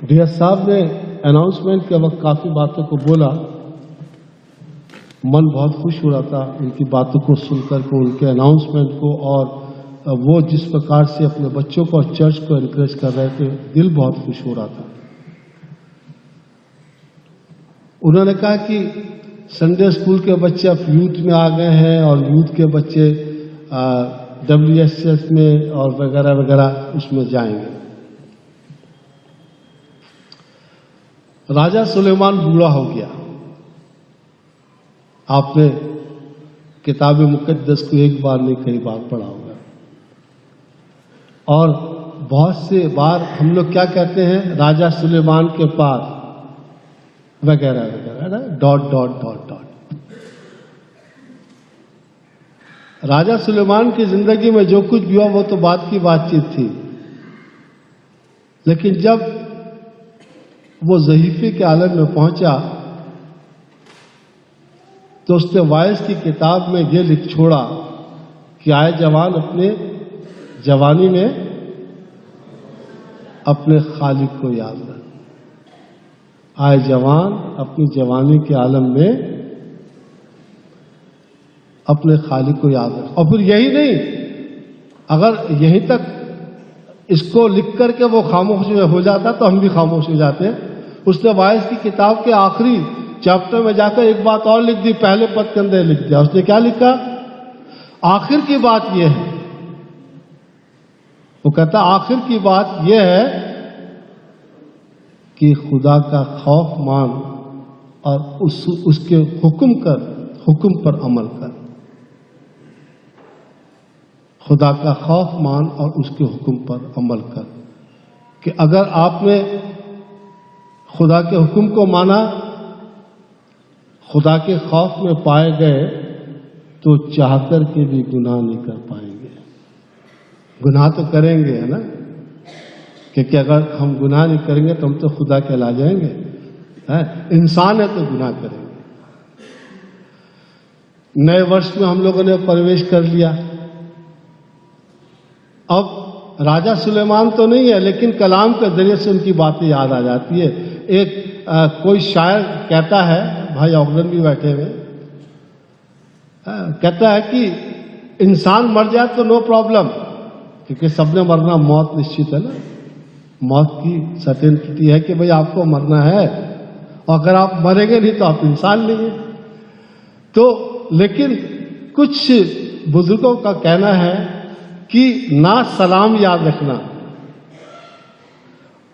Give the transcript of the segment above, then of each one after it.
Dear साहब ने announcement के वक्त काफी बातों को बोला, मन बहुत खुश हो रहा था उनकी बातों को सुनकर के, उनके अनाउंसमेंट को, और वो जिस प्रकार से अपने बच्चों को और चर्च को एनकरेज कर रहे थे, दिल बहुत खुश हो रहा था। उन्होंने कहा कि संडे स्कूल के बच्चे अब यूथ में आ गए हैं और यूथ के बच्चे WSS में और वगैरह वगैरह उसमें जाएंगे। राजा सुलेमान बूढ़ा हो गया। आपने किताब मुकद्दस को एक बार नहीं कई बार पढ़ा होगा, और बहुत से बार हम लोग क्या कहते हैं, राजा सुलेमान के पास वगैरह वगैरह ना, डॉट डॉट डॉट डॉट। राजा सुलेमान की जिंदगी में जो कुछ भी हुआ वो तो बात की बातचीत थी, लेकिन जब वो ज़हीफ़े के आलम में पहुंचा तो उसने वाइस की किताब में ये लिख छोड़ा कि आए जवान अपने जवानी में अपने खालिक को याद रख। आए जवान अपनी जवानी के आलम में अपने खालिक को याद रख। और फिर यही नहीं, अगर यहीं तक इसको लिख करके वो खामोश हो जाता तो हम भी खामोश हो जाते। उसने वाइस की किताब के आखिरी चैप्टर में जाकर एक बात और लिख दी, पहले पद के अंदर लिख दिया। उसने क्या लिखा? आखिर की बात यह है, वो कहता आखिर की बात यह है कि खुदा का खौफ मान और उसके हुक्म पर अमल कर। खुदा का खौफ मान और उसके हुक्म पर अमल कर। कि अगर आपने खुदा के हुक्म को माना, खुदा के खौफ में पाए गए, तो चाहकर के भी गुनाह नहीं कर पाएंगे। गुनाह तो करेंगे, है ना, क्योंकि अगर हम गुनाह नहीं करेंगे तो हम तो खुदा कहला जाएंगे। इंसान है तो गुनाह करेंगे। नए वर्ष में हम लोगों ने प्रवेश कर लिया। अब राजा सुलेमान तो नहीं है, लेकिन कलाम के जरिए से उनकी बातें याद आ जाती है। एक कोई शायर कहता है, भाई ऑगलन भी बैठे हुए, कहता है कि इंसान मर जाए तो नो प्रॉब्लम, क्योंकि सबने मरना, मौत निश्चित है ना। मौत की सर्टेनिटी है कि भाई आपको मरना है, और अगर आप मरेंगे नहीं तो आप इंसान नहीं है। तो लेकिन कुछ बुजुर्गों का कहना है कि ना सलाम याद रखना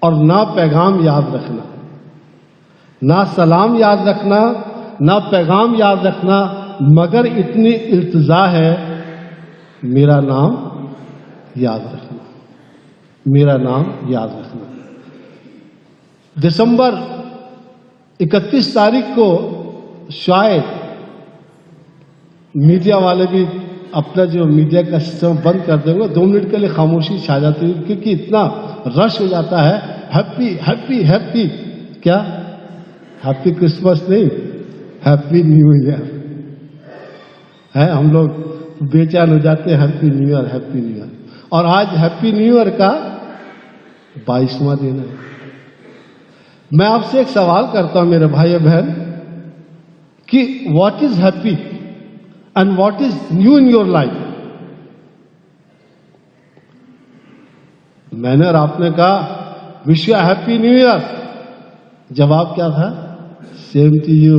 और ना पैगाम याद रखना, ना सलाम याद रखना, ना पैगाम याद रखना, मगर इतनी इल्तिजा है, मेरा नाम याद रखना, मेरा नाम याद रखना। दिसंबर 31 तारीख को शायद मीडिया वाले भी अपना जो मीडिया का सिस्टम बंद कर देंगे, 2 मिनट के लिए खामोशी छा जाती है, क्योंकि इतना रश हो जाता है। हैप्पी हैप्पी हैप्पी, क्या हैप्पी क्रिसमस नहीं, हैप्पी न्यू ईयर है। हम लोग बेचैन हो जाते हैं, happy new year, happy new year. और आज हैप्पी न्यू ईयर का 22वां दिन है। मैं आपसे एक सवाल करता हूं मेरे भाई बहन, कि what is happy and what is new in your life? मैंने और आपने कहा wish you happy new year. जवाब क्या था? Same to you.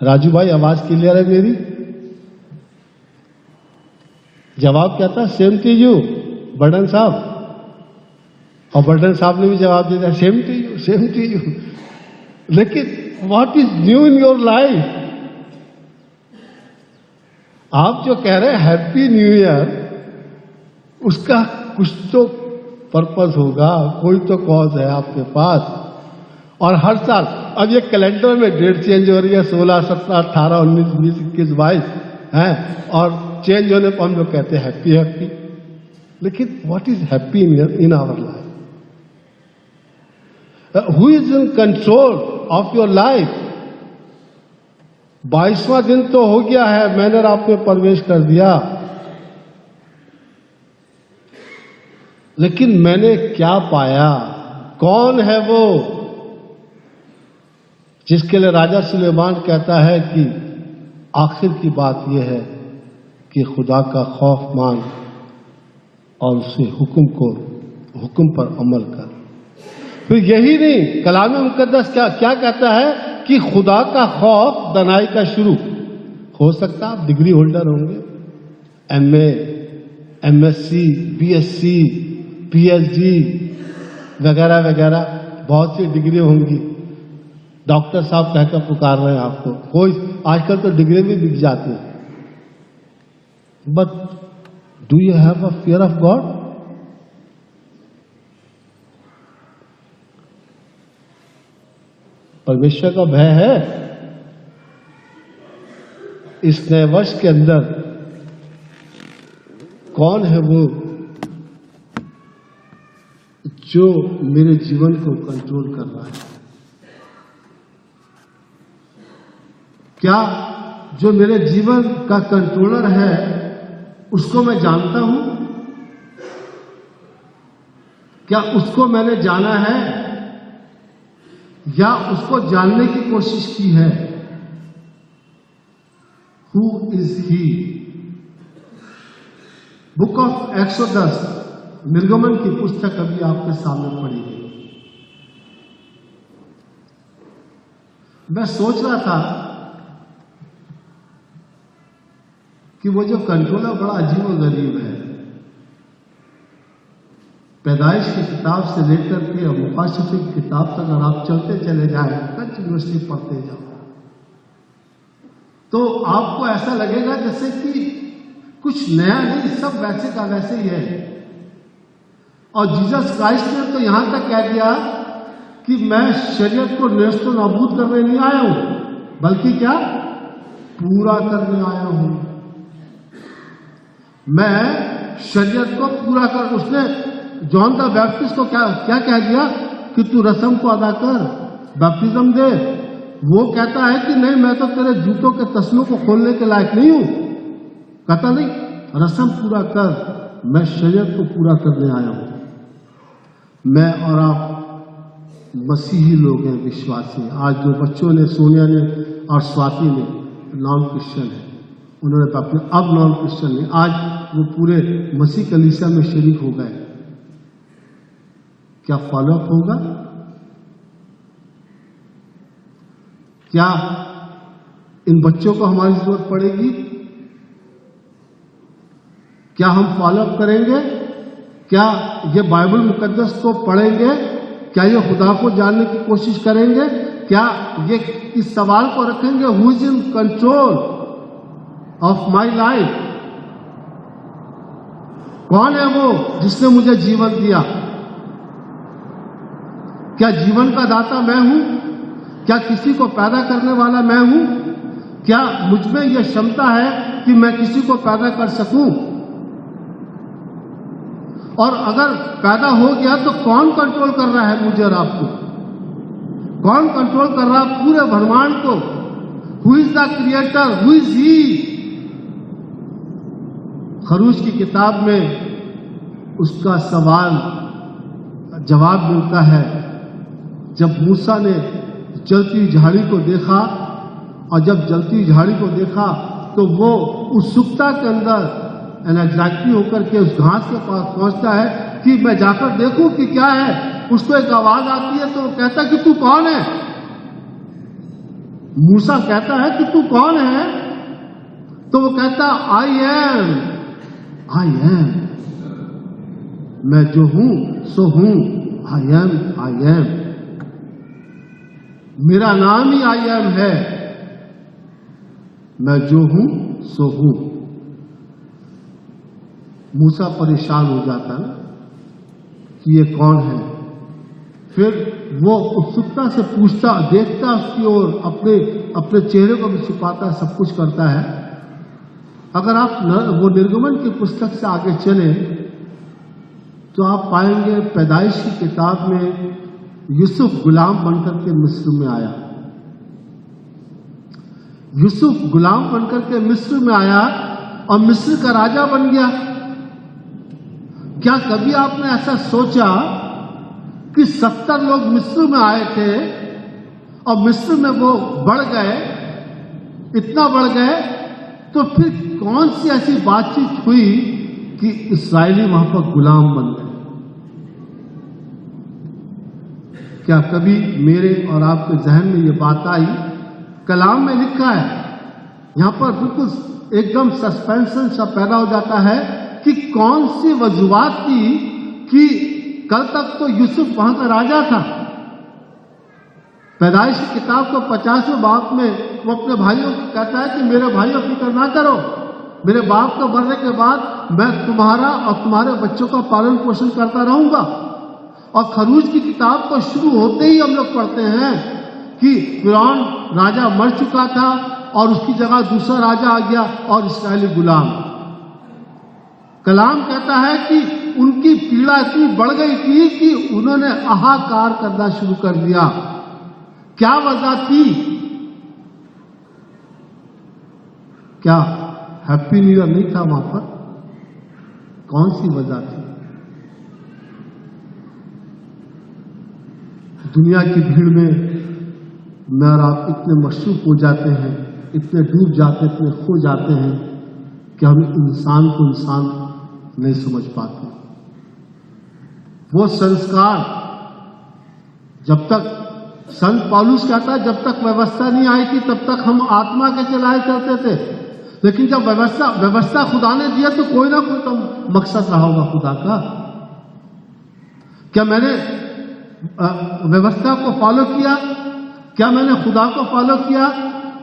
राजू भाई, आवाज क्लियर है मेरी? जवाब क्या था? Same to you. बर्डन साहब, और बर्डन साहब ने भी जवाब दिया same to you, same to you. लेकिन what is new in your life? आप जो कह रहे हैं हैप्पी न्यू ईयर, उसका कुछ तो पर्पस होगा, कोई तो कॉज है आपके पास। और हर साल अब ये कैलेंडर में डेट चेंज हो रही है, 16, 17, 18, 19, 20, 21, 22 है, और चेंज होने पर हम लोग कहते हैं हैप्पी हैप्पी। लेकिन what is happy in our life? Who is in control of your life? 22वां दिन तो हो गया है, मैंने और आपने प्रवेश कर दिया, लेकिन मैंने क्या पाया? कौन है वो जिसके लिए राजा सुलेमान कहता है कि आखिर की बात यह है कि खुदा का खौफ मान और उसे हुक्म पर अमल कर। फिर यही नहीं, कलाम मुकद्दस क्या कहता है कि खुदा का खौफ दनाई का शुरू। हो सकता आप डिग्री होल्डर होंगे, MA, MSc, BSc, PhD वगैरह वगैरह, बहुत सी डिग्री होंगी। डॉक्टर साहब कहकर पुकार रहे हैं आपको, कोई आजकल तो डिग्री भी बिक जाती है। But do you have a fear of God? परमेश्वर का भय है? इस नए वर्ष के अंदर कौन है वो जो मेरे जीवन को कंट्रोल कर रहा है? क्या जो मेरे जीवन का कंट्रोलर है उसको मैं जानता हूं? क्या उसको मैंने जाना है या उसको जानने की कोशिश की है? Who is he? Book of exodus, निर्गमन की पुस्तक अभी आपके सामने पड़ी गई। मैं सोच रहा था कि वो जो कंट्रोलर बड़ा अजीब और गरीब है। पैदाइश की किताब से लेकर के मुकाशफे की किताब तक अगर आप चलते चले जाए, कंटिन्यूअसली पढ़ते जाओ, तो आपको ऐसा लगेगा जैसे कि कुछ नया नहीं, सब वैसे का वैसे ही है। और जीसस क्राइस्ट ने तो यहां तक कह दिया कि मैं शरीयत को नेस्तो नाबूद करने नहीं आया हूं, बल्कि क्या, पूरा करने आया हूं। मैं शरीयत को पूरा कर। उसने जॉन द बैप्टिस्ट को क्या कह दिया कि तू रस्म को अदा कर, बैप्टिज्म दे। वो कहता है कि नहीं, मैं तो तेरे जूतों के तस्लों को खोलने के लायक नहीं हूं। कहता नहीं, रस्म पूरा कर, मैं शरीयत को पूरा करने आया हूं। मैं और आप मसीही लोग हैं, विश्वासी। आज जो बच्चों ने, सोनिया ने और स्वाति ने नॉन क्रिश्चियन है, उन्होंने अपने अब नॉन क्रिश्चियन नहीं, आज वो पूरे मसीह कलीसिया में शरीक हो गए। क्या फॉलोअप होगा? क्या इन बच्चों को हमारी जरूरत पड़ेगी? क्या हम फॉलोअप करेंगे? क्या ये बाइबल मुकद्दस को पढ़ेंगे? क्या ये खुदा को जानने की कोशिश करेंगे? क्या ये इस सवाल को रखेंगे, who is in control of my life? कौन है वो जिसने मुझे जीवन दिया? क्या जीवन का दाता मैं हूं? क्या किसी को पैदा करने वाला मैं हूं? क्या मुझ में यह क्षमता है कि मैं किसी को पैदा कर सकूं? और अगर पैदा हो गया तो कौन कंट्रोल कर रहा है मुझे और आपको? कौन कंट्रोल कर रहा है पूरे ब्रह्मांड को? Who is the creator? Who is he? खरूज की किताब में उसका सवाल जवाब मिलता है। जब मूसा ने जलती झाड़ी को देखा, और जब जलती झाड़ी को देखा तो वो उत्सुकता के अंदर एंजाइटी होकर के उस घास के पास पहुंचता है कि मैं जाकर देखूं कि क्या है। उसको एक आवाज आती है तो वो कहता है कि तू कौन है? मूसा कहता है कि तू कौन है? तो वो कहता आई एम। मैं जो हूं सो हूं। I am. मेरा नाम ही आई एम है। मैं जो हूं सो हूं। मूसा परेशान हो जाता है कि ये कौन है। फिर वो उत्सुकता से पूछता, देखता उसकी ओर, अपने चेहरे को भी छुपाता, सब कुछ करता है। अगर आप वो निर्गमन की पुस्तक से आगे चले तो आप पाएंगे पैदाइश की किताब में यूसुफ गुलाम बनकर के मिस्र में आया। यूसुफ गुलाम बनकर के मिस्र में आया और मिस्र का राजा बन गया। क्या कभी आपने ऐसा सोचा कि 70 लोग मिस्र में आए थे और मिस्र में वो बढ़ गए, इतना बढ़ गए, तो फिर कौन सी ऐसी बातचीत हुई कि इस्राएली वहां पर गुलाम बन गए? क्या कभी मेरे और आपके जहन में ये बात आई? कलाम में लिखा है, यहां पर बिल्कुल एकदम सस्पेंशन सा पैदा हो जाता है कि कौन सी वजूहात थी कि कल तक तो यूसुफ वहां का राजा था। पैदाइश की किताब को 50वें बाब में वो अपने भाइयों को कहता है कि मेरे भाइयों फिक्र ना करो, मेरे बाप के मरने के बाद मैं तुम्हारा और तुम्हारे बच्चों का पालन पोषण करता रहूंगा। और खरूज की किताब को शुरू होते ही हम लोग पढ़ते हैं कि फिरौन राजा मर चुका था और उसकी जगह दूसरा राजा आ गया और इस्राएली गुलाम। कलाम कहता है कि उनकी पीड़ा इतनी बढ़ गई थी कि उन्होंने हाहाकार करना शुरू कर दिया। क्या वजह थी? क्या हैप्पी न्यू ईयर नहीं था वहां पर? कौन सी वजह थी? दुनिया की भीड़ में मैं और आप इतने मशरूफ हो जाते हैं, इतने डूब जाते, इतने खो जाते हैं कि हम इंसान को इंसान नहीं समझ पाते। वो संस्कार जब तक संत पौलुस कहता है जब तक व्यवस्था नहीं आई थी तब तक हम आत्मा के चलाए चलते थे, लेकिन जब व्यवस्था खुदा ने दिया तो कोई ना कोई तो मकसद रहा होगा खुदा का। क्या मैंने व्यवस्था को फॉलो किया? क्या मैंने खुदा को फॉलो किया?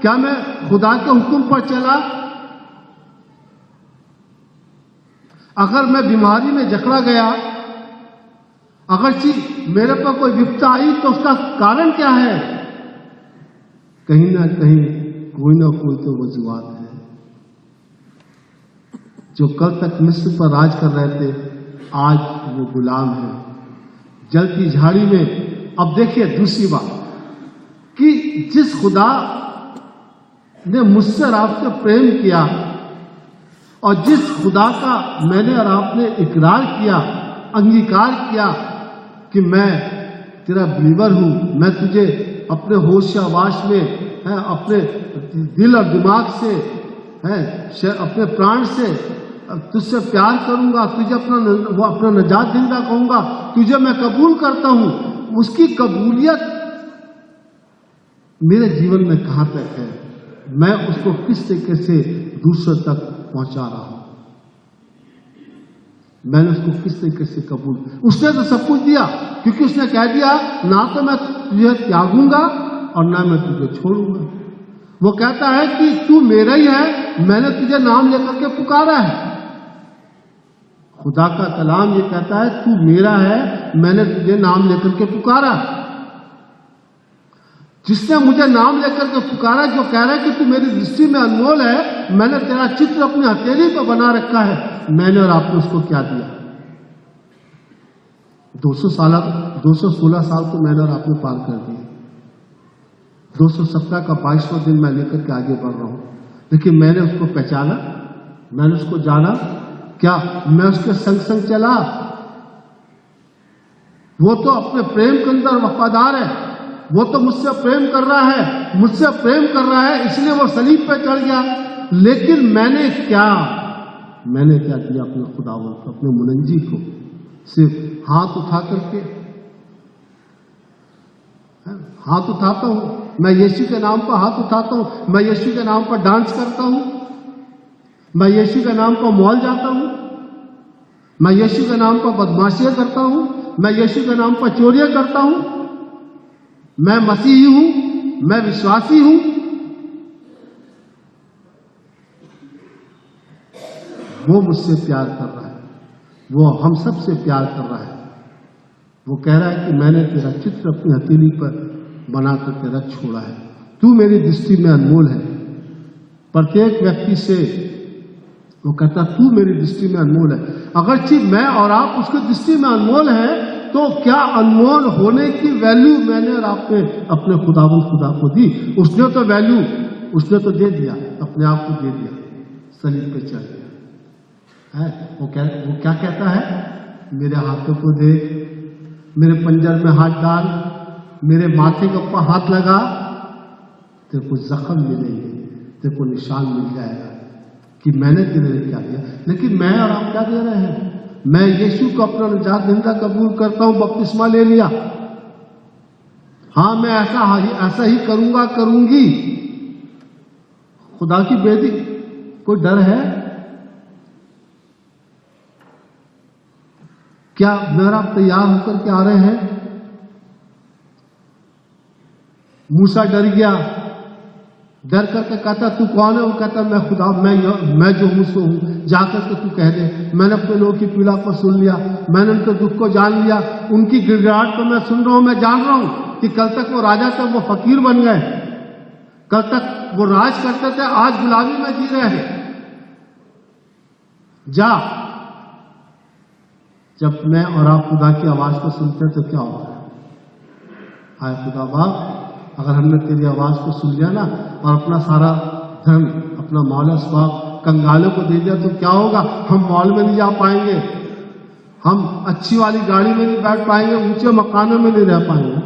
क्या मैं खुदा के हुक्म पर चला? अगर मैं बीमारी में जकड़ा गया, अगर मेरे पर कोई विपदा आई तो उसका कारण क्या है? कहीं ना कहीं कोई ना कोई तो वजूहात है। जो कल तक मिस्र पर राज कर रहे थे आज वो गुलाम है। जल की झाड़ी में अब देखिए दूसरी बात कि जिस खुदा ने मुझसे और आपसे प्रेम किया और जिस खुदा का मैंने और आपने इकरार किया, अंगीकार किया कि मैं तेरा बिलीवर हूं, मैं तुझे अपने होश आवास में है, अपने दिल और दिमाग से है, अपने प्राण से तुझसे प्यार करूंगा, तुझे अपना नजात जिंदा कहूंगा, तुझे मैं कबूल करता हूं। उसकी कबूलियत मेरे जीवन में कहां तक है? मैं उसको किस तरीके से दूसरों तक पहुंचा रहा हूं? मैंने उसको किस तरीके से कबूल? उसने तो सब कुछ दिया, क्योंकि उसने कह दिया ना तो मैं तुझे त्यागूंगा और ना मैं तुझे छोड़ूंगा। वो कहता है कि तू मेरा ही है, मैंने तुझे नाम लेकर के पुकारा है। खुदा का कलाम ये कहता है तू मेरा है, मैंने तुझे नाम लेकर के पुकारा। जिसने मुझे नाम लेकर के पुकारा, जो कह रहा है कि तू मेरी दृष्टि में अनमोल है, मैंने तेरा चित्र अपनी हथेली पर बना रखा है, मैंने और आपने उसको क्या दिया? 216 साल तो मैंने और आपने पार कर दिए। 217 का 22वां दिन मैं लेकर के आगे बढ़ रहा हूं, लेकिन मैंने उसको पहचाना, मैंने उसको जाना। क्या मैं उसके संग संग चला? वो तो अपने प्रेम के अंदर वफादार है, वो तो मुझसे प्रेम कर रहा है, मुझसे प्रेम कर रहा है, इसलिए वो सलीब पे चढ़ गया। लेकिन मैंने क्या दिया अपने खुदावंद को, अपने मुनंजी को? सिर्फ हाथ उठा करके हाथ उठाता हूं, मैं यीशु के नाम पर हाथ उठाता हूं, मैं यीशु के नाम पर डांस करता हूं, मैं यीशु के नाम पर मॉल जाता हूं, मैं यीशु के नाम पर बदमाशियां करता हूं, मैं यीशु के नाम पर चोरियां करता हूं, मैं मसीही हूं, मैं विश्वासी हूं। वो मुझसे प्यार कर रहा है, वो हम सब से प्यार कर रहा है। वो कह रहा है कि मैंने तेरा चित्र अपनी हथेली पर बना करके रख छोड़ा है, तू मेरी दृष्टि में अनमोल है। प्रत्येक व्यक्ति से वो कहता तू मेरी दृष्टि में अनमोल है। अगर चीज मैं और आप उसकी दृष्टि में अनमोल है, तो क्या अनमोल होने की वैल्यू मैंने और आपने अपने खुदा को दी? उसने तो वैल्यू उसने तो दे दिया, अपने आप को दे दिया, सलीब पे चढ़ गया है। वो क्या कहता है? मेरे हाथों को देख, मेरे पंजर में हाथ डाल, मेरे माथे के ऊपर हाथ लगा, तेरे को जख्म मिलेंगे, तेरे को निशान मिल जाएगा कि मैंने तेरे लिए क्या दिया। लेकिन मैं और आप क्या दे रहे हैं? मैं यीशु को अपना निजात दहिंदा कबूल करता हूं, बपतिस्मा ले लिया, हाँ मैं ऐसा ही करूंगा, करूंगी। खुदा की बेदी कोई डर है क्या? मेरा आप तैयार होकर के आ रहे हैं? मूसा डर गया, डर करके कहता तू कौन है? वो कहता मैं खुदा, मैं जो हूं सो हूं, जाकर के तू कह दे। मैंने अपने लोगों की पीड़ा को सुन लिया, मैंने उनके दुख को जान लिया, उनकी गिड़गिड़ाहट को मैं सुन रहा हूं। मैं जान रहा हूं कि कल तक वो राजा थे, वो फकीर बन गए, कल तक वो राज करते थे, आज गुलामी में जी रहे हैं। जा। जब मैं और आप खुदा की आवाज को सुनते हैं तो क्या होता है? हाय खुदा बाप, अगर हमने तेरी आवाज को सुन लिया ना और अपना सारा धन, अपना मौला स्वाब कंगालों को दे दिया तो क्या होगा? हम मॉल में नहीं जा पाएंगे, हम अच्छी वाली गाड़ी में नहीं बैठ पाएंगे, ऊंचे मकानों में नहीं रह पाएंगे।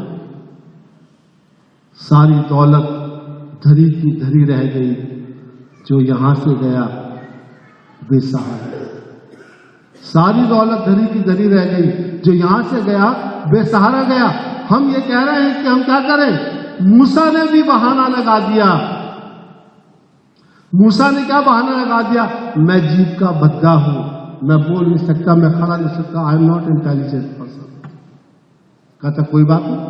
सारी दौलत धरी की धरी रह गई, जो यहां से गया बेसहारा। सारी दौलत धरी की धरी रह गई, जो यहां से गया बेसहारा गया। हम ये कह रहे हैं कि हम क्या करें? मूसा ने भी बहाना लगा दिया। मूसा ने क्या बहाना लगा दिया? मैं जीभ का बद्दा हूं, मैं बोल नहीं सकता, मैं खड़ा नहीं सकता, I am not intelligent person. कहता कोई बात नहीं।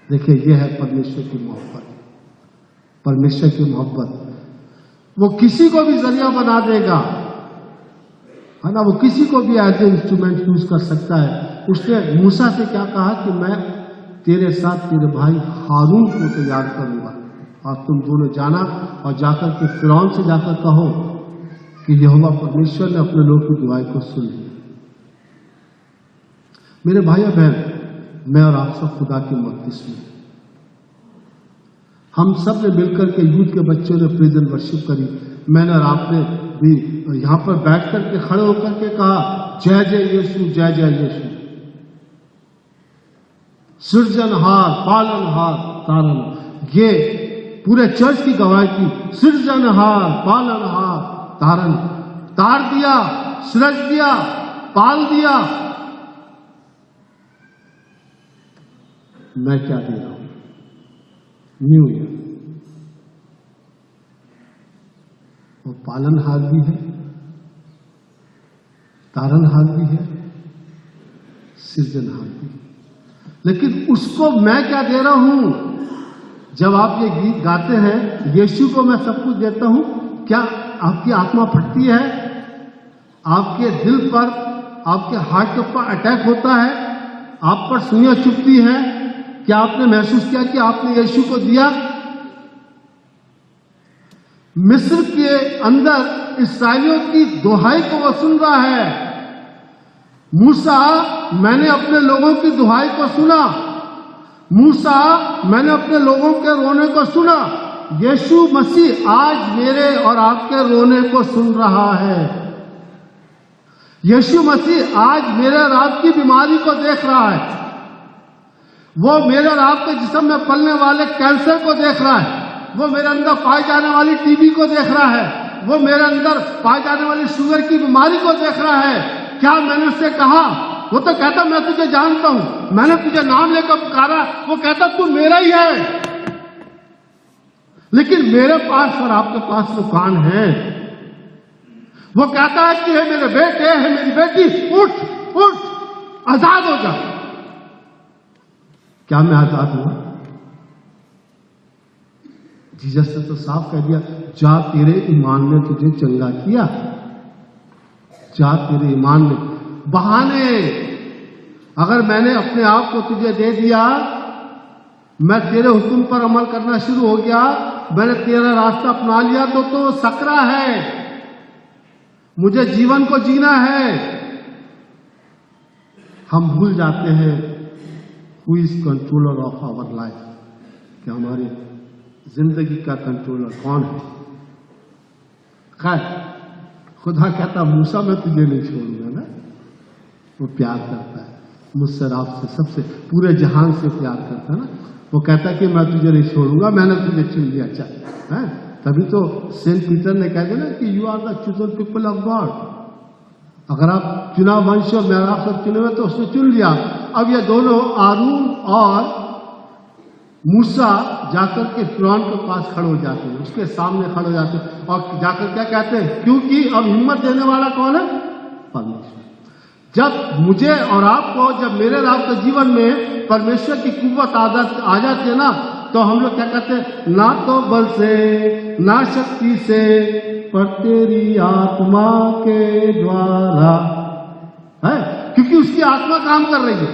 देखिए, यह है परमेश्वर की मोहब्बत। परमेश्वर की मोहब्बत, वो किसी को भी जरिया बना देगा, है ना? वो किसी को भी एज ए इंस्ट्रूमेंट यूज कर सकता है। उसने मूसा से क्या कहा कि मैं तेरे साथ तेरे भाई हारून को तैयार करूंगा और तुम दोनों जाना और जाकर के फिरौन से जाकर कहो कि यहोवा परमेश्वर ने अपने लोग की दुआई को सुन लिया। मेरे भाई और बहन, मैं और आप सब खुदा की मक़दस में, हम सब ने मिलकर के यूथ के बच्चों ने प्रेजेंट वर्शिप करी। मैंने और आपने भी यहां पर बैठ करके खड़े होकर के कहा जय जय यीशु, जय जय यीशु। सृजनहार, पालनहार, तारन, ये पूरे चर्च की गवाही की। सृजनहार, पालनहार, तारन, तार दिया, सृज दिया, पाल दिया। मैं क्या दे रहा हूं? New year. वो पालनहार भी है, तारनहार भी है, सृजनहार भी है। लेकिन उसको मैं क्या दे रहा हूं? जब आप ये गीत गाते हैं, यीशु को मैं सब कुछ देता हूं, क्या आपकी आत्मा फटती है? आपके दिल पर, आपके हार्ट के ऊपर अटैक होता है? आप पर सुइयां चुभती हैं? क्या आपने महसूस किया कि आपने यीशु को दिया? मिस्र के अंदर इस्राएलियों की दुहाई को वो सुन रहा है। मूसा, मैंने अपने लोगों की दुहाई को सुना। मूसा, मैंने अपने लोगों के रोने को सुना। यीशु मसीह आज मेरे और आपके रोने को सुन रहा है। यीशु मसीह आज मेरे और आपकी बीमारी को देख रहा है। वो मेरे और आपके जिस्म में पलने वाले कैंसर को देख रहा है। वो मेरे अंदर पाई जाने वाली टीबी को देख रहा है। वो मेरे अंदर पाई जाने वाली शुगर की बीमारी को देख रहा है। क्या मैंने उससे कहा? वो तो कहता मैं तुझे जानता हूं, मैंने तुझे नाम लेकर पुकारा। वो कहता तू मेरा ही है। लेकिन मेरे पास और आपके पास वो कान है। वो कहता है कि हे मेरे बेटे, है मेरी बेटी, उठ उठ, आजाद हो जा। क्या मैं आजाद हुआ? जीसस ने तो साफ कह दिया, जा तेरे ईमान ने तुझे चंगा किया। जा तेरे ईमान ने। बहाने, अगर मैंने अपने आप को तुझे दे दिया, मैं तेरे हुक्म पर अमल करना शुरू हो गया, मैंने तेरा रास्ता अपना लिया, तो सकरा है। मुझे जीवन को जीना है। हम भूल जाते हैं who is controller of our life, कि हमारी जिंदगी का कंट्रोलर कौन है। खैर, खुदा कहता मूसा मैं तुझे नहीं छोड़ूंगा ना। वो प्यार करता है। मुझसे आपसे सबसे पूरे जहान से प्यार करता है ना, वो कहता है कि मैं तुझे नहीं छोड़ूंगा, मैंने तुझे चुन लिया। अच्छा है, तभी तो सेंट पीटर ने कह दिया ना कि you are the chosen people of God. अगर आप चुना वंश और मैं आप सब चुने हुए तो उसने चुन लिया। अब ये दोनों आरून और मूसा जाकर के फिरौन के पास खड़े हो जाते हैं, उसके सामने खड़े हो जाते हैं और जाकर क्या कहते हैं, क्योंकि अब हिम्मत देने वाला कौन है? परमेश्वर। जब मुझे और आपको, जब मेरे और आपके जीवन में परमेश्वर की कुव्वत आ जाती है ना, तो हम लोग क्या कहते हैं, ना तो बल से ना शक्ति से पर तेरी आत्मा के द्वारा, है, क्योंकि उसकी आत्मा काम कर रही है,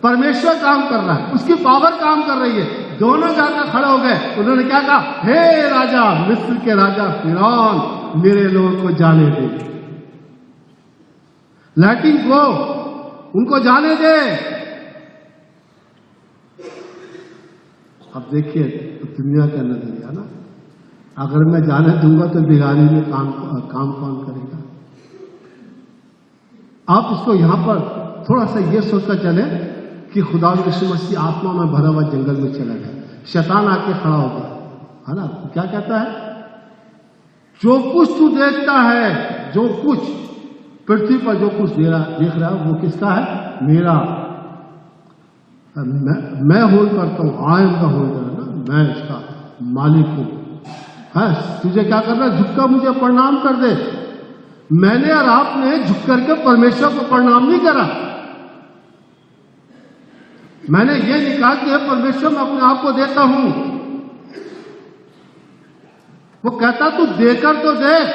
परमेश्वर काम कर रहा है, उसकी पावर काम कर रही है। दोनों जाकर खड़े हो गए, उन्होंने क्या कहा, हे राजा, मिस्र के राजा फिरौन, मेरे लोगों को जाने दे, लेटिंग गो, उनको जाने दे। अब देखिए दुनिया का नजरिया ना, अगर मैं जाने दूंगा तो बिगाड़ी में काम कौन करेगा? आप इसको यहां पर थोड़ा सा ये सोचकर चले कि खुदा यीशु मसीह आत्मा में भरा हुआ जंगल में चला गया, शैतान आके खड़ा हो गया, है ना, क्या कहता है, जो कुछ तू देखता है, जो कुछ पृथ्वी पर जो कुछ देख रहा है वो किसका है? मेरा। मैं होल्ड करता हूं, आई एम द होल्डर, है ना, मैं इसका मालिक हूं। है, तुझे क्या करना है? झुककर मुझे प्रणाम कर दे। मैंने और आपने झुक करके परमेश्वर को प्रणाम नहीं करा। मैंने ये नहीं कहा कि परमेश्वर मैं अपने आप को देता हूं। वो कहता तू देकर तो देख,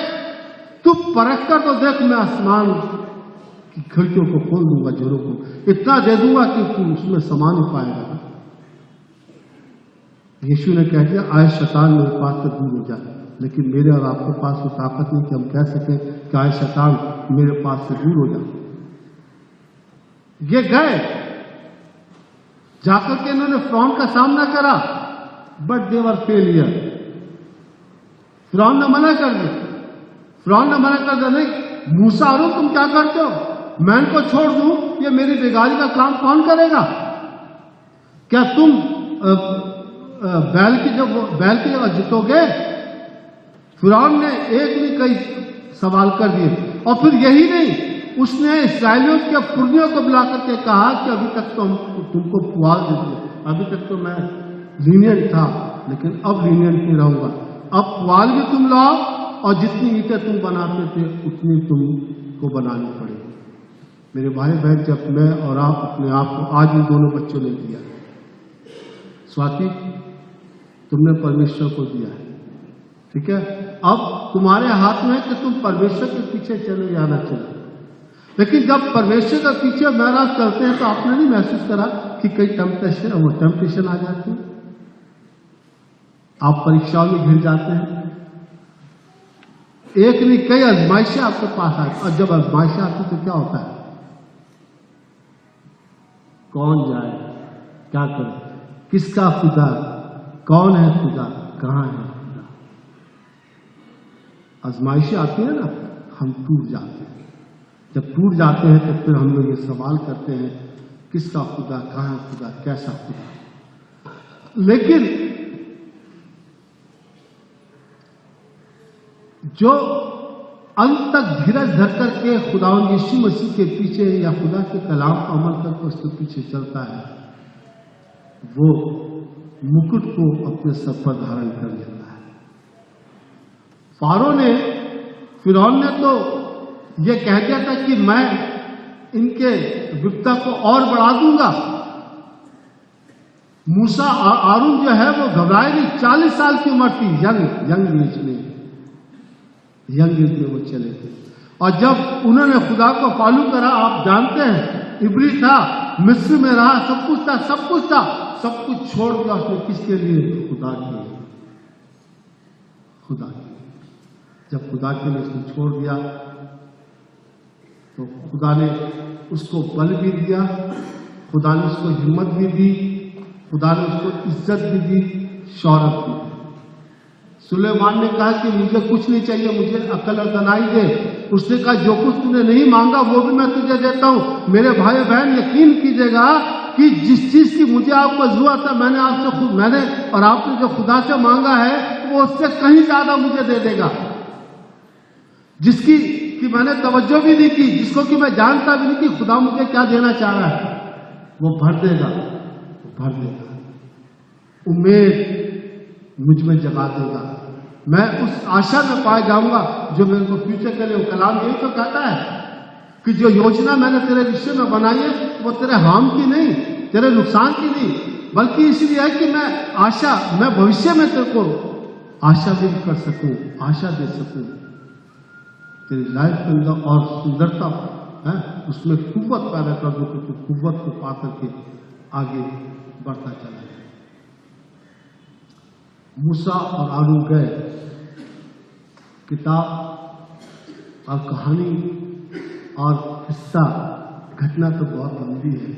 तू परख कर तो देख, मैं आसमान की खिड़कियों को खोल दूंगा, जोरों को इतना दे दूंगा कि तू उसमें समा नहीं पाएगा। यीशु ने कह दिया, आए शैतान मेरे पास से दूर हो जाए, लेकिन मेरे और आपके पास वो ताकत नहीं कि हम कह सकें कि आए शैतान मेरे पास से दूर हो जाए। ये गए, जाकर के इन्होंने फिरौन का सामना करा, बट दे वर फेलियर। फिरौन ने मना कर दिया, फिरौन ने मना कर दिया, नहीं मूसा और तुम क्या करते हो, मैं इनको छोड़ दूं, ये मेरी बेगारी का काम कौन करेगा? क्या तुम बैल की जगह जीतोगे? फिरौन ने एक भी कई सवाल कर दिए, और फिर यही नहीं, उसने इस्राएलियों के पुरनियों को बुला करके कहा कि अभी तक तो हम तुमको पुआल दे दिए, अभी तक तो मैं लीनियंट था, लेकिन अब लीनियंट नहीं रहूंगा, अब पुआल भी तुम लाओ और जितनी ईंटें तुम बनाते थे उतनी तुमको बनानी पड़ेगी। मेरे भाई बहन, जब मैं और आप अपने आप को, आज इन दोनों बच्चों ने दिया, स्वाति तुमने परमेश्वर को दिया है, ठीक है, अब तुम्हारे हाथ में है कि तुम परमेश्वर के पीछे चलो या ना चलो। लेकिन जब परमेश्वर के पीछे महाराज चलते हैं तो आपने नहीं महसूस करा कि कई टेम्पटेशन आ जाती है, आप परीक्षाओं में घिर जाते हैं, एक नहीं कई आजमाइशें आपके पास आती, और जब आजमाइशें आती तो क्या होता है, कौन जाए, क्या करे, किसका खुदा, कौन है खुदा, कहां है खुदा? आजमाइशें आती है ना, हम टूट जाते हैं। जब टूट जाते हैं तो फिर हम लोग ये सवाल करते हैं, किसका खुदा, कहां है खुदा, कैसा खुदा? लेकिन जो अंत तक धीरज धर करके खुदावंद यीशु मसीह के पीछे या खुदा के कलाम पर अमल करके उसके पीछे चलता है, वो मुकुट को अपने सर पर धारण कर लेता है। फिरौन ने तो ये कह दिया था कि मैं इनके विपदा को और बढ़ा दूंगा। मूसा और आरून जो है वो घबराए नहीं, 40 साल की उम्र थी, यंग एज में वो चले थे। और जब उन्होंने खुदा को फॉलो करा, आप जानते हैं इब्री था, मिस्र में रहा, सब कुछ था, सब कुछ छोड़ दिया उसने, किसके लिए? खुदा के लिए। जब खुदा के लिए उसने छोड़ दिया तो खुदा ने उसको बल भी दिया, खुदा ने उसको हिम्मत भी दी, खुदा ने उसको इज्जत भी दी, शौहरत भी दी। सुलेमान ने कहा कि मुझे कुछ नहीं चाहिए, मुझे अकल और दनाई दे। उसने कहा जो कुछ तूने नहीं मांगा वो भी मैं तुझे देता हूं। मेरे भाई बहन यकीन कीजिएगा कि जिस चीज की मुझे आपको जरूरत है मैंने और आपने जो खुदा से मांगा है वो उससे कहीं ज्यादा मुझे दे देगा। जिसकी कि मैंने तवज्जो भी नहीं की, जिसको कि मैं जानता भी नहीं कि खुदा मुझे क्या देना चाह रहा है, वो भर देगा, वो भर देगा। उम्मीद मुझ में जगा देगा। मैं उस आशा में पाया जाऊंगा जो मेरे को फ्यूचर के लिए। कलाम यही तो कहता है कि जो योजना मैंने तेरे विषय में बनाई है वो तेरे हार्म की नहीं, तेरे नुकसान की नहीं, बल्कि इसलिए है कि मैं भविष्य में तेरे को आशा भी कर सकूं, आशा दे सकूं। तेरी लाइफ के अंदर और सुंदरता है उसमें कुव्वत पैदा कर दो कि तू कुव्वत को पा करके आगे बढ़ता चला जाए। मूसा और आरू गए। किताब और कहानी और किस्सा घटना तो बहुत लंबी है,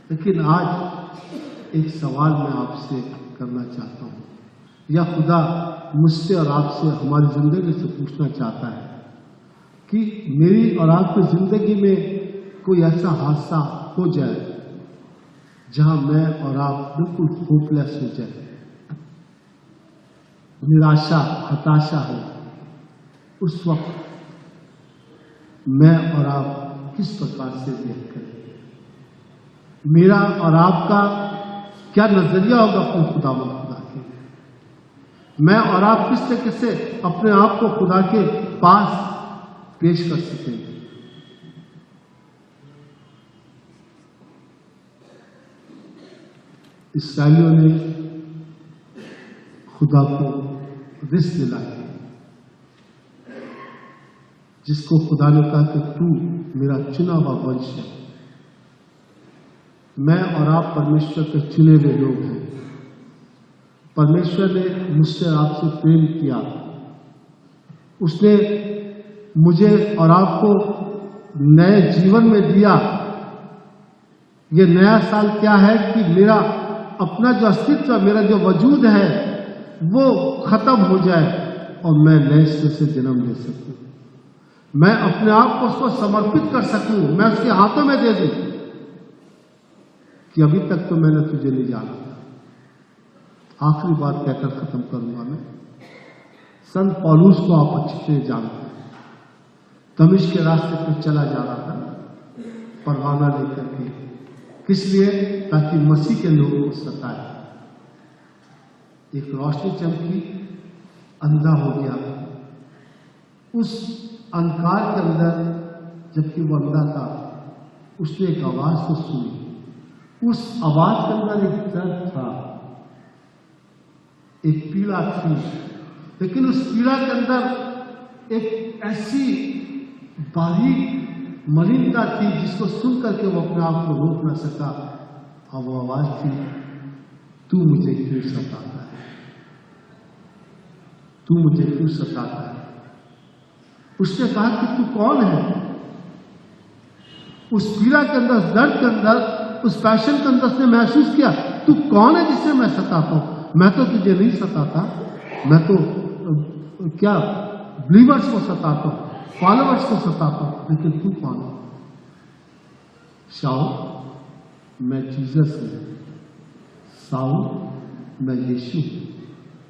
लेकिन आज एक सवाल मैं आपसे करना चाहता हूं, या खुदा मुझसे और आपसे हमारी जिंदगी से पूछना चाहता है कि मेरी और आपकी जिंदगी में कोई ऐसा हादसा हो जाए जहां मैं और आप बिल्कुल होपलेस हो जाए, निराशा हताशा हो। उस वक्त मैं और आप किस प्रकार से व्यक्त करेंगे? मेरा और आपका क्या नजरिया होगा अपने खुदा के? मैं और आप किस तरीके से अपने आप को खुदा के पास पेश कर सकेंगे? इसराइलियों ने खुदा को रिस्क दिलाई, जिसको खुदा ने कहा कि तू मेरा चुना हुआ वंश है। मैं और आप परमेश्वर के चुने हुए लोग हैं। परमेश्वर ने मुझसे आपसे प्रेम किया। उसने मुझे और आपको नए जीवन में दिया। ये नया साल क्या है कि मेरा अपना जो अस्तित्व, मेरा जो वजूद है वो खत्म हो जाए और मैं नए सिरे से जन्म ले सकूं। मैं अपने आप को उसको समर्पित कर सकूं, मैं उसके हाथों में दे दूं कि अभी तक तो मैंने तुझे नहीं जाना था। आखिरी बात कहकर खत्म करूंगा मैं। संत पौलुस को आप अच्छे से जानते हैं। दमिश्क के रास्ते पर चला जा रहा था परवाना लेकर के, किस लिए? ताकि मसीह के लोगों को सताए। एक रोशनी चमकी, अंधा हो गया। उस अंधकार के अंदर जबकि वो अंधा था, उसने एक आवाज को सुनी। उस आवाज के अंदर एक दर्द था, एक पीड़ा थी, लेकिन उस पीड़ा के अंदर एक ऐसी बारीक मलिनता थी जिसको सुन करके वो अपने आप को रोक न सका। और वो आवाज थी, तू मुझे क्यों सताता है? तू मुझे क्यों सताता है? उसने कहा कि तू कौन है? उस पीड़ा के अंदर, उस दर्द के अंदर, उस पैशन के अंदर उसने महसूस किया, तू कौन है जिसे मैं सताता हूं? मैं तो तुझे नहीं सताता, मैं तो क्या बिलीवर्स को सताता हूं, फॉलोवर्स को सताता हूं, लेकिन तू कौन है? शाऊल, मैं जीसस हूं। शाऊल, मैं यीशु हूं।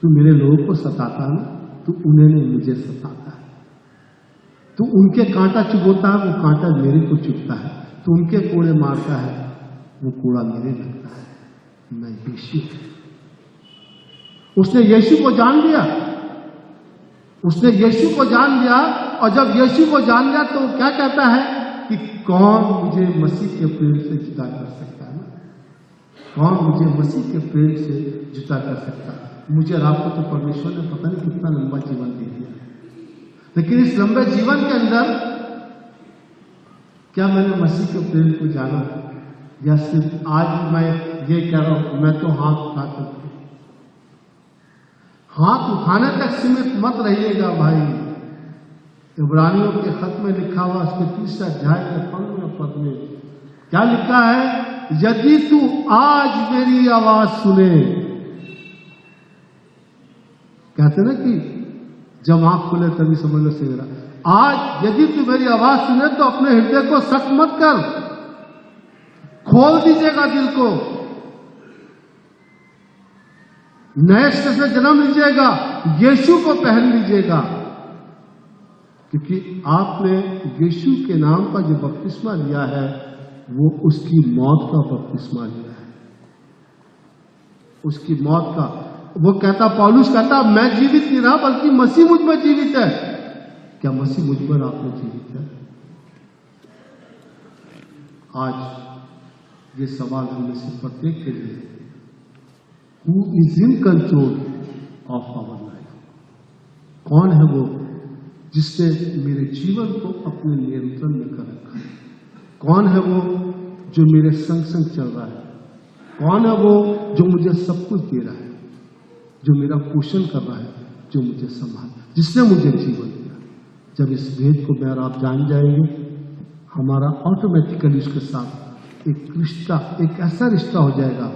तू मेरे लोगों को सताता है, तू उन्हें नहीं मुझे सताता है। तू उनके कांटा चुभोता है, वो कांटा मेरे को चुभता है। तू उनके कोड़े मारता है, वो कोड़ा मेरे लगता है। मैं यीशु। उसने यीशु को जान लिया। उसने यीशु को जान लिया, और जब यीशु को जान लिया तो क्या कहता है कि कौन मुझे मसीह के प्रेम से जुदा कर सकता है? कौन मुझे मसीह के प्रेम से जुदा कर सकता है? मुझे और आपको तो परमेश्वर ने पता नहीं कितना लंबा जीवन दे दिया, लेकिन इस लंबे जीवन के अंदर क्या मैंने मसीह के प्रेम को जाना? या सिर्फ आज मैं ये कह रहा हूं, मैं तो हाथ उठा सकती। हाथ उठाने तक सीमित मत रहिएगा भाई। इब्रानियों के खत में लिखा हुआ, उसके 30 अध्याय के 15वें पद में क्या लिखा है? यदि तू आज मेरी आवाज सुने कहते ना कि जब आंख खुले तभी समझ लो सवेरा। आज यदि तू मेरी आवाज सुने तो अपने हृदय को सख्त मत कर, खोल दीजिएगा दिल को, नए से जन्म लीजिएगा, यीशु को पहन लीजिएगा, क्योंकि आपने यीशु के नाम का जो बपतिस्मा लिया है वो उसकी मौत का बपतिस्मा लिया है, उसकी मौत का। वो कहता, पौलुस कहता, मैं जीवित नहीं रहा बल्कि मसीह मुझ में जीवित है। क्या मसीह मुझ पर आप में जीवित है? आज ये सवाल हम में से प्रत्येक के लिए, who is in control of our life? कौन है वो जिसने मेरे जीवन को अपने नियंत्रण में कर रखा है? कौन है वो जो मेरे संग संग चल रहा है? कौन है वो जो मुझे सब कुछ दे रहा है, जो मेरा पोषण कर रहा है, जो मुझे संभाल, जिसने मुझे जीवन दिया? जब इस भेद को मैं और आप जान जाएंगे, हमारा ऑटोमेटिकली उसके साथ एक रिश्ता, एक ऐसा रिश्ता हो जाएगा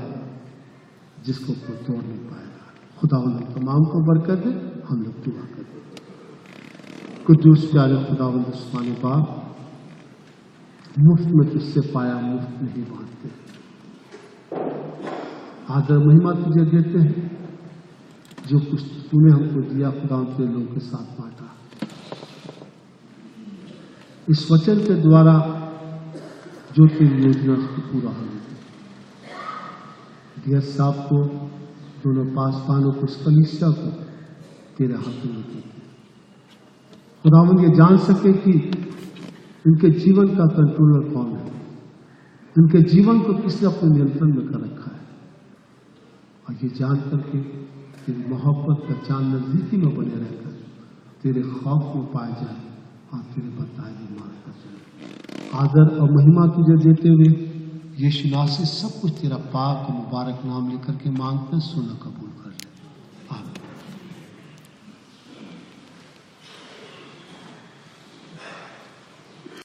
जिसको कोई तोड़ नहीं पाएगा। खुदा उन तमाम को बरकत दे। हम लोग दुआ करते। कुदूस प्यारे खुदावंद उस्मानी बाप, मुफ्त में तुझसे पाया मुफ्त नहीं बांटते। आदर महिमा तुझे देते हैं, जो कुछ तूने हमको दिया खुदा तेरे लोगों के साथ बांटा। इस वचन के द्वारा जो तेरी योजना उसको पूरा होने दे। दिया साहब को, दोनों पासवानों को, कलीसिया को तेरे हाथों में दे। खुदावंद ये जान सके कि इनके जीवन का कंट्रोलर कौन है, इनके जीवन को किसने अपने नियंत्रण में कर रखा है, और ये जान करके तेरी मोहब्बत का चांद नजदीकी में बने रहकर तेरे खौफ में पाए जाए और तेरे बताए हुए मार्ग पर चले। आदर और महिमा तुझे देते हुए यीशु नाम से सब कुछ तेरा पाक और मुबारक नाम लेकर के मांगते, सुना कबूल।